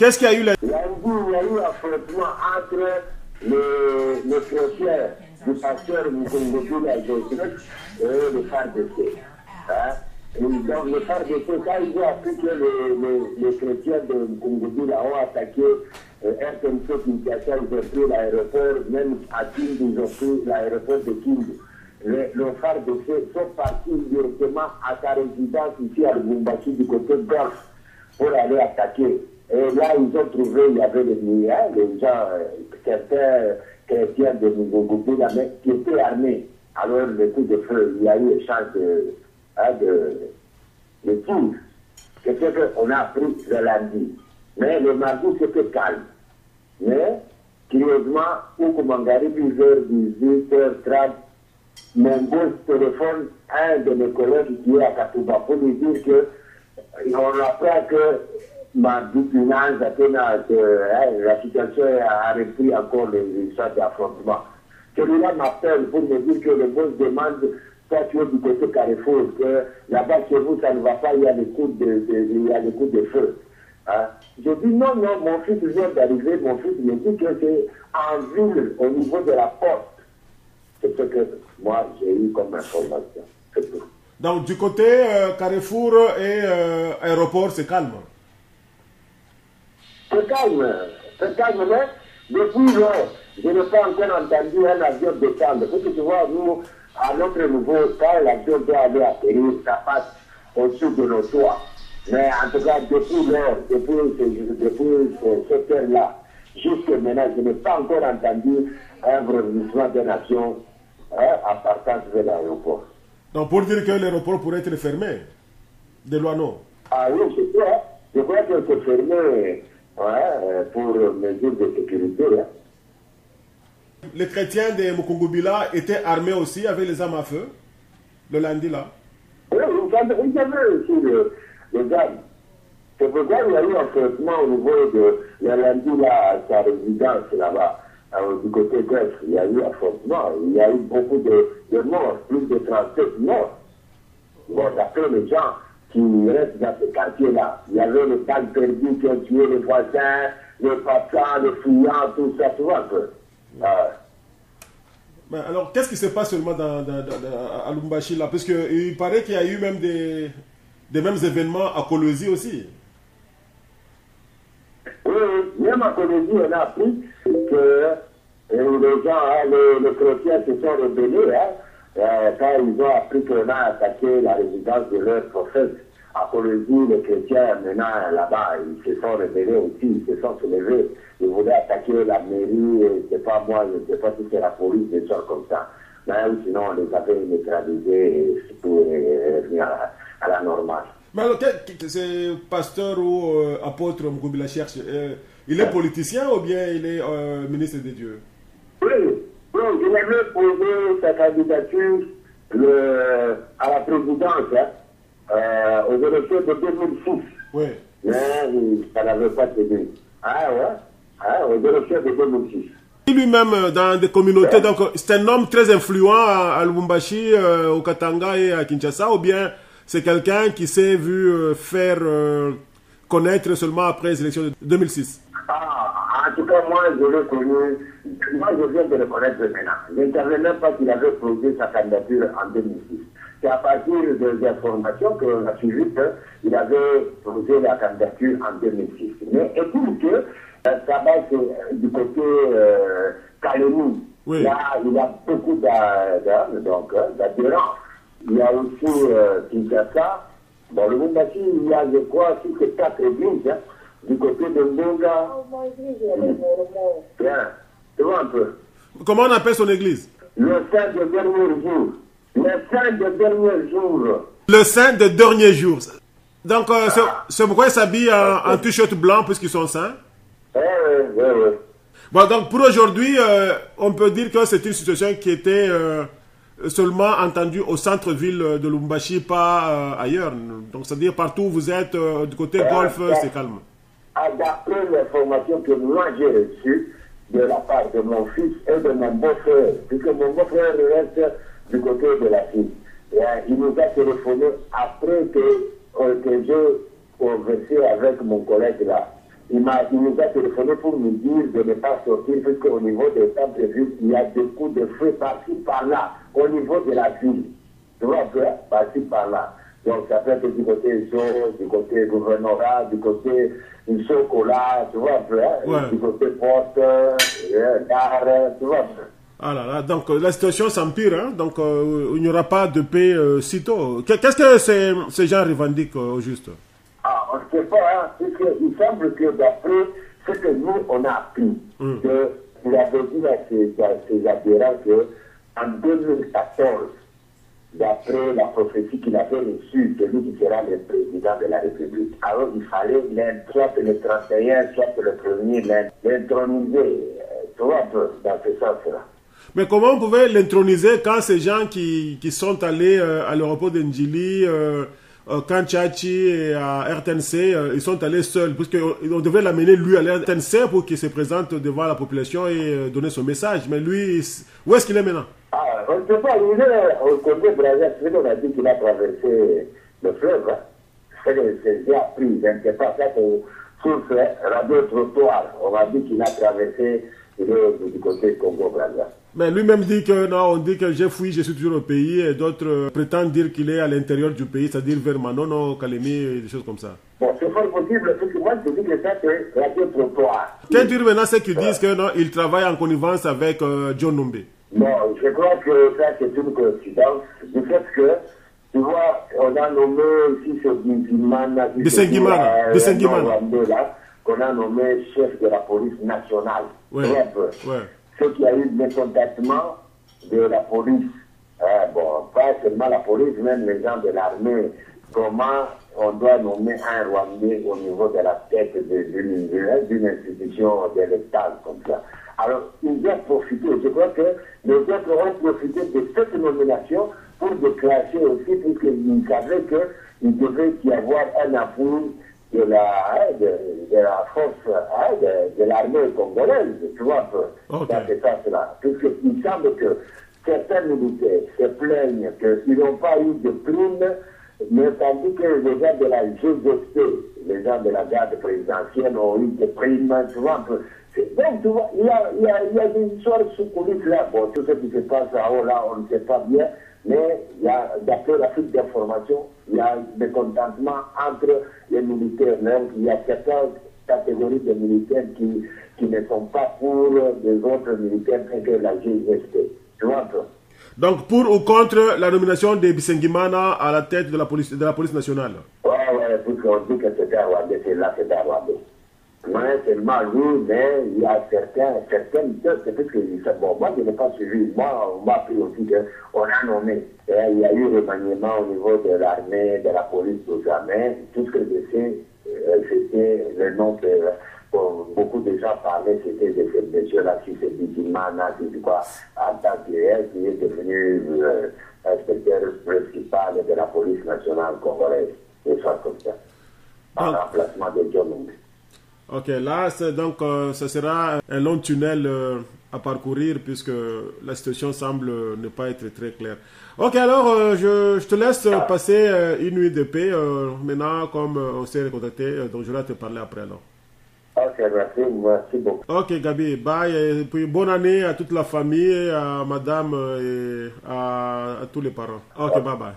Qu'est-ce qu'il y a eu là? Il y a eu un affrontement entre les chrétiens du pasteur Mukungubila et le FARDC. Hein? Et donc le FARDC, quand ils ont appris que les chrétiens de Mukungubila ont attaqué RTNC Kinshasa, ils ont pris l'aéroport, même à Kindu, ils ont pris l'aéroport de Kindu. Le FARDC sont partis directement à sa résidence ici à Lubumbashi du côté Golfe pour aller attaquer. Et là, ils ont trouvé, il y avait les gens, certains chrétiens de Mukungubila, mais qui étaient armés. Alors, le coup de feu, il y a eu échange de tirs. C'est ce qu'on a appris le lundi. Mais le mardi, c'était calme. Mais, curieusement, au Koumangari, 18h30, mon boss téléphone un de mes collègues qui est à Katouba pour lui dire qu'on apprend que mardi, la situation a repris encore les champs d'affrontement. Celui-là m'appelle pour me dire que le boss demande, toi tu es du côté Carrefour, que là-bas chez vous ça ne va pas, il y a des coups de feu. Hein? Je dis non, mon fils vient d'arriver, mon fils me dit que c'est en ville, au niveau de la porte. C'est ce que moi j'ai eu comme information. Donc du côté Carrefour et aéroport, c'est calme. C'est calme, mais depuis lors, je n'ai pas encore entendu un avion descendre. Parce que tu vois, nous, à notre niveau, quand l'avion doit aller atterrir, ça passe au-dessus de nos toits. Mais en tout cas, depuis lors, depuis cette heure-là, jusqu'à maintenant, je n'ai pas encore entendu un rebondissement d'un avion en partant vers l'aéroport. Donc pour dire que l'aéroport pourrait être fermé, de Luano. Ah oui, je crois que c'est fermé pour mesures de sécurité. Hein. Les chrétiens de Mukungubila étaient armés aussi avec les armes à feu, le lundi là. Oui, ils avaient aussi les armes. C'est pourquoi il y a eu un traitement au niveau de le lundi là, à sa résidence là-bas, du côté gauche. Il y a eu un affrontement. Il y a eu beaucoup de morts, plus de 37 morts. Bon, d'après les gens qui restent dans ce quartier-là, il y avait les balles perdues qui ont tué les voisins, les passants, les fuyants, tout ça, tu vois un peu. Ben alors, qu'est-ce qui se passe seulement à Lubumbashi là? Parce qu'il paraît qu'il y a eu même des mêmes événements à Kolwezi aussi. Oui, même à Kolwezi, on a appris que les gens, les chrétiens se sont rebellés quand ils ont appris qu'on a attaqué la résidence de leur prophète. À Kolwezi, les chrétiens, maintenant là-bas, ils se sont rebellés aussi, ils se sont soulevés. Ils voulaient attaquer la mairie, c'est pas moi, je ne sais pas si c'est la police, des choses comme ça. Mais sinon, on les avait neutralisés et tout revenir à la normale. Mais alors, c'est pasteur ou apôtre Mukungubila cherche, il est politicien ou bien il est ministre de Dieu? Oui, il avait posé sa candidature à la présidence aux élections de 2006. Oui. Mais ça n'avait pas tenu. Ah ouais, aux élections de 2006. Lui-même dans des communautés, donc c'est un homme très influent à Lubumbashi, au Katanga et à Kinshasa, ou bien c'est quelqu'un qui s'est vu faire connaître seulement après les élections de 2006? En tout cas, moi, je l'ai connu. Moi, je viens de le connaître maintenant. Je ne savais même pas qu'il avait posé sa candidature en 2006. C'est à partir des informations qu'on a suivies qu'il avait posé la candidature en 2006. Mais écoute que ça va du côté Kalemi. Oui. Là, il y a beaucoup d'adhérents. Il y a aussi Kinshasa. Dans le Lubumbashi, il y a, je crois, 6 ou 4 églises. Du côté de Mbonga. Bien, tu vois un peu. Comment on appelle son église? Le saint de dernier jour. Le saint de dernier jour. Le saint de dernier jour. Donc, c'est pourquoi ils s'habillent en t-shirt blanc puisqu'ils sont saints? Oui. Bon, donc pour aujourd'hui, on peut dire que c'est une situation qui était seulement entendue au centre-ville de Lubumbashi, pas ailleurs. Donc, c'est-à-dire partout où vous êtes, du côté golfe, c'est calme. D'après l'information que moi j'ai reçue de la part de mon fils et de mon beau-frère, puisque mon beau-frère reste du côté de la ville. Il nous a téléphoné après que j'ai conversé avec mon collègue là. il nous a téléphoné pour nous dire de ne pas sortir, puisqu'au niveau des centres-villes, il y a des coups de feu par-ci, par-là, au niveau de la ville. Tu vois un peu, par-ci, par-là. Donc, ça peut être du côté Zo, du côté gouvernorat, du côté Chocolat, tu vois un peu, du côté Porte, Gare, tu vois un peu. Ah là là, donc la situation s'empire, hein? Donc il n'y aura pas de paix sitôt. Qu'est-ce que ces gens revendiquent au juste? Ah, on ne sait pas, hein, puisqu'il semble que d'après ce que nous, on a appris, qu'il avait dit à ses adhérents qu'en 2014, d'après la prophétie qu'il avait reçue, celui qui sera le président de la République, alors il fallait soit le 31, soit le 1er, l'introniser, tu vois, dans ce sens-là. Mais comment on pouvait l'introniser quand ces gens qui sont allés à l'aéroport de Ndjili, Kanchachi et à RTNC, ils sont allés seuls, puisqu'on devait l'amener lui à l'RTNC pour qu'il se présente devant la population et donner son message. Mais lui, où est-ce qu'il est maintenant? Ah, on ne peut pas, il est au Congo-Brazzaville, on a dit qu'il a traversé le fleuve. Hein. C'est déjà appris, je ne sais pas, ça sur ce radio-trottoir, on m'a dit qu'il a traversé du côté du Congo-Brazzaville. Mais lui-même dit que non, on dit que j'ai fui, je suis toujours au pays, et d'autres prétendent dire qu'il est à l'intérieur du pays, c'est-à-dire vers Manono, Kalemi, et des choses comme ça. Bon, c'est fort possible, parce que moi je dis que ça c'est radio-trottoir. Qu'est-ce dire maintenant ceux qui disent que non, il travaille en connivence avec John Numbe? Non, je crois que ça c'est une coïncidence, du fait que, tu vois, on a nommé ici ce Bissengimana, qu'on a nommé chef de la police nationale. Ouais. Ce qui a eu le mécontentement de la police, bon, pas seulement la police, même les gens de l'armée, comment on doit nommer un Rwandais au niveau de la tête d'une institution de l'État comme ça. Alors, ils doivent profiter, je crois que les autres ont profité de cette nomination pour déclencher aussi, puisqu'ils savaient qu'il devait y avoir un appui de la force de l'armée congolaise, tu vois un peu, dans ce sens-là. Puisqu'il semble que certains militaires se plaignent qu'ils n'ont pas eu de primes, mais tandis que les gens de la GGC, les gens de la garde présidentielle ont eu des primes, tu vois un peu. Donc, tu vois, il y a des histoires sous coulisses là. Bon, tout ce qui se passe là, on ne sait pas bien, mais d'après la fuite d'informations, il y a des contentements entre les militaires même. Il y a certaines catégories de militaires qui ne sont pas pour des autres militaires que la GST. Tu vois un peu. Donc, pour ou contre la nomination de Bissengimana à la tête de la police nationale? Ouais, puisqu'on dit que c'était un Rwandais, c'est un Rwandais. Ouais, seulement lui, mais il y a certaines c'est parce que bon, moi je n'ai pas suivi, moi on m'a appris aussi qu'on a nommé, il y a eu remaniement au niveau de l'armée, de la police, tout ça, mais tout ce que je sais, c'était le nom que beaucoup de gens parlaient, c'était de ce monsieur-là, qui s'est dit Dimana, qui quoi, en tant qui est devenu inspecteur principal de la police nationale congolaise, et ça comme ça, en remplacement de John Numbe. Ok, là, donc, ce sera un long tunnel à parcourir puisque la situation semble ne pas être très claire. Ok, alors, je te laisse passer une nuit de paix. Maintenant, comme on s'est recontacté, donc je vais te parler après alors. Ok, merci beaucoup. Ok, Gabi, bye. Et puis, bonne année à toute la famille, à madame et à tous les parents. Ok, bye bye.